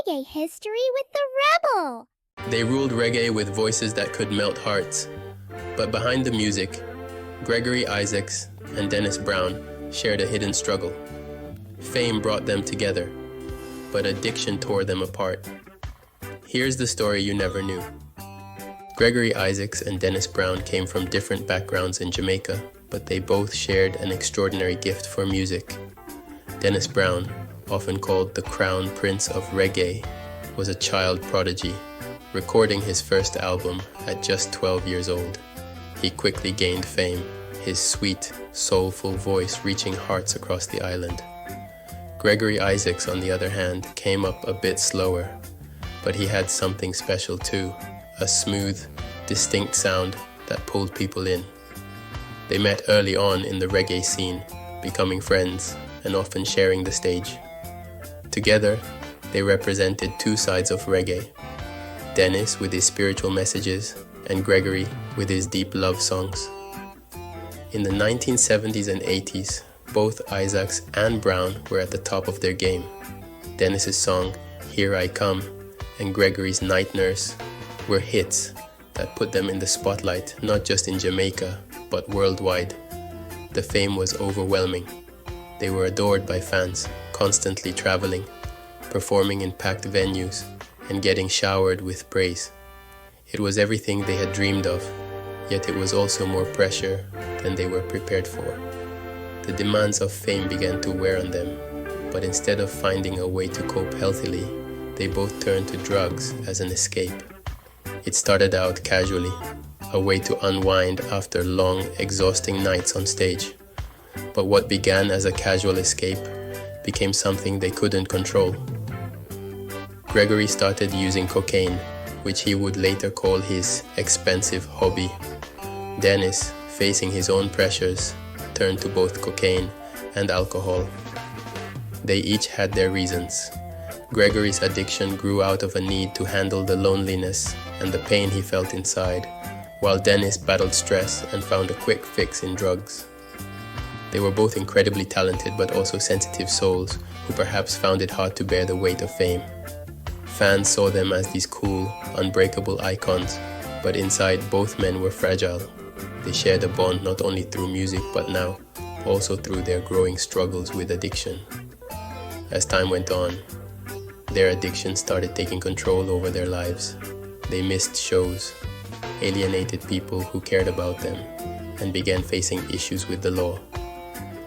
Reggae history with the Rebel. They ruled reggae with voices that could melt hearts. But behind the music, Gregory Isaacs and Dennis Brown shared a hidden struggle. Fame brought them together, but addiction tore them apart. Here's the story you never knew. Gregory Isaacs and Dennis Brown came from different backgrounds in Jamaica, but they both shared an extraordinary gift for music. Dennis Brown, often called the Crown Prince of Reggae, was a child prodigy, recording his first album at just 12 years old. He quickly gained fame, his sweet, soulful voice reaching hearts across the island. Gregory Isaacs, on the other hand, came up a bit slower, but he had something special too, a smooth, distinct sound that pulled people in. They met early on in the reggae scene, becoming friends and often sharing the stage. Together, they represented two sides of reggae, Dennis with his spiritual messages and Gregory with his deep love songs. In the 1970s and 80s, both Isaacs and Brown were at the top of their game. Dennis's song, Here I Come, and Gregory's Night Nurse were hits that put them in the spotlight, not just in Jamaica, but worldwide. The fame was overwhelming. They were adored by fans, constantly traveling, performing in packed venues, and getting showered with praise. It was everything they had dreamed of, yet it was also more pressure than they were prepared for. The demands of fame began to wear on them, but instead of finding a way to cope healthily, they both turned to drugs as an escape. It started out casually, a way to unwind after long, exhausting nights on stage. But what began as a casual escape became something they couldn't control. Gregory started using cocaine, which he would later call his expensive hobby. Dennis, facing his own pressures, turned to both cocaine and alcohol. They each had their reasons. Gregory's addiction grew out of a need to handle the loneliness and the pain he felt inside, while Dennis battled stress and found a quick fix in drugs. They were both incredibly talented but also sensitive souls who perhaps found it hard to bear the weight of fame. Fans saw them as these cool, unbreakable icons, but inside both men were fragile. They shared a bond not only through music but now also through their growing struggles with addiction. As time went on, their addiction started taking control over their lives. They missed shows, alienated people who cared about them, and began facing issues with the law.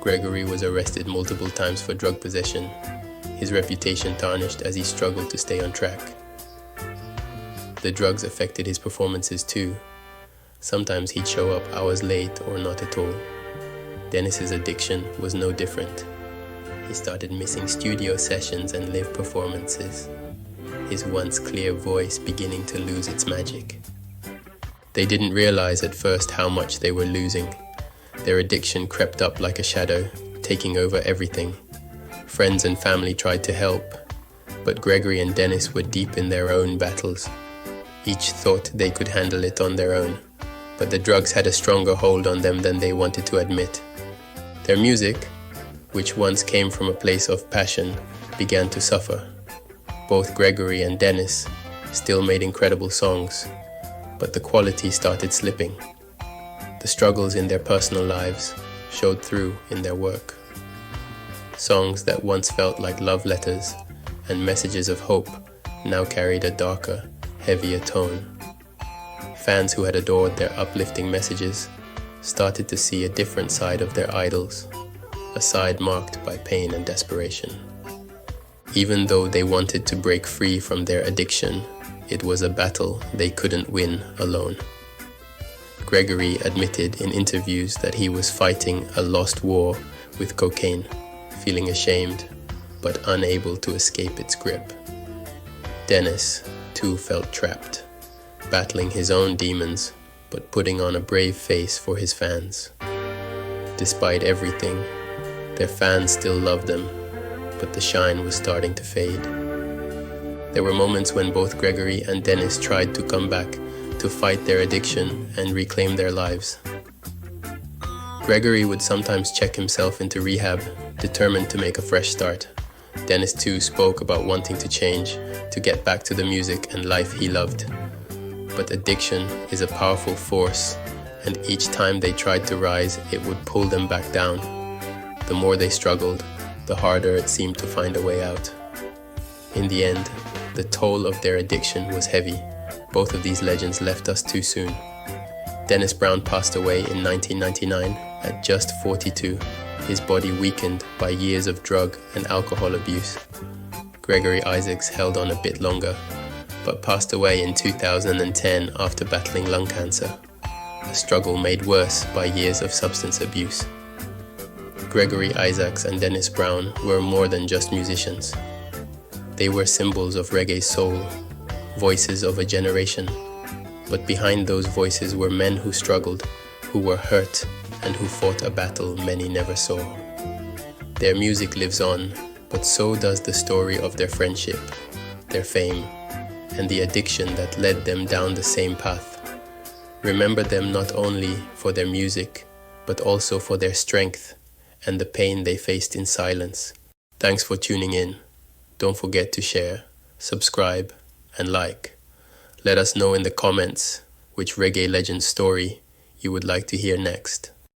Gregory was arrested multiple times for drug possession, his reputation tarnished as he struggled to stay on track. The drugs affected his performances too. Sometimes he'd show up hours late or not at all. Dennis's addiction was no different. He started missing studio sessions and live performances, his once clear voice beginning to lose its magic. They didn't realize at first how much they were losing. Their addiction crept up like a shadow, taking over everything. Friends and family tried to help, but Gregory and Dennis were deep in their own battles. Each thought they could handle it on their own, but the drugs had a stronger hold on them than they wanted to admit. Their music, which once came from a place of passion, began to suffer. Both Gregory and Dennis still made incredible songs, but the quality started slipping. The struggles in their personal lives showed through in their work. Songs that once felt like love letters and messages of hope now carried a darker, heavier tone. Fans who had adored their uplifting messages started to see a different side of their idols, a side marked by pain and desperation. Even though they wanted to break free from their addiction, it was a battle they couldn't win alone. Gregory admitted in interviews that he was fighting a lost war with cocaine, feeling ashamed but unable to escape its grip. Dennis, too, felt trapped, battling his own demons but putting on a brave face for his fans. Despite everything, their fans still loved them, but the shine was starting to fade. There were moments when both Gregory and Dennis tried to come back to fight their addiction and reclaim their lives. Gregory would sometimes check himself into rehab, determined to make a fresh start. Dennis too spoke about wanting to change, to get back to the music and life he loved. But addiction is a powerful force, and each time they tried to rise, it would pull them back down. The more they struggled, the harder it seemed to find a way out. In the end, the toll of their addiction was heavy. Both of these legends left us too soon. Dennis Brown passed away in 1999 at just 42, his body weakened by years of drug and alcohol abuse. Gregory Isaacs held on a bit longer, but passed away in 2010 after battling lung cancer, a struggle made worse by years of substance abuse. Gregory Isaacs and Dennis Brown were more than just musicians. They were symbols of reggae soul, voices of a generation. But behind those voices were men who struggled, who were hurt, and who fought a battle many never saw. Their music lives on, but so does the story of their friendship, their fame, and the addiction that led them down the same path. Remember them not only for their music, but also for their strength and the pain they faced in silence. Thanks for tuning in. Don't forget to share, subscribe, and like. Let us know in the comments which reggae legend story you would like to hear next.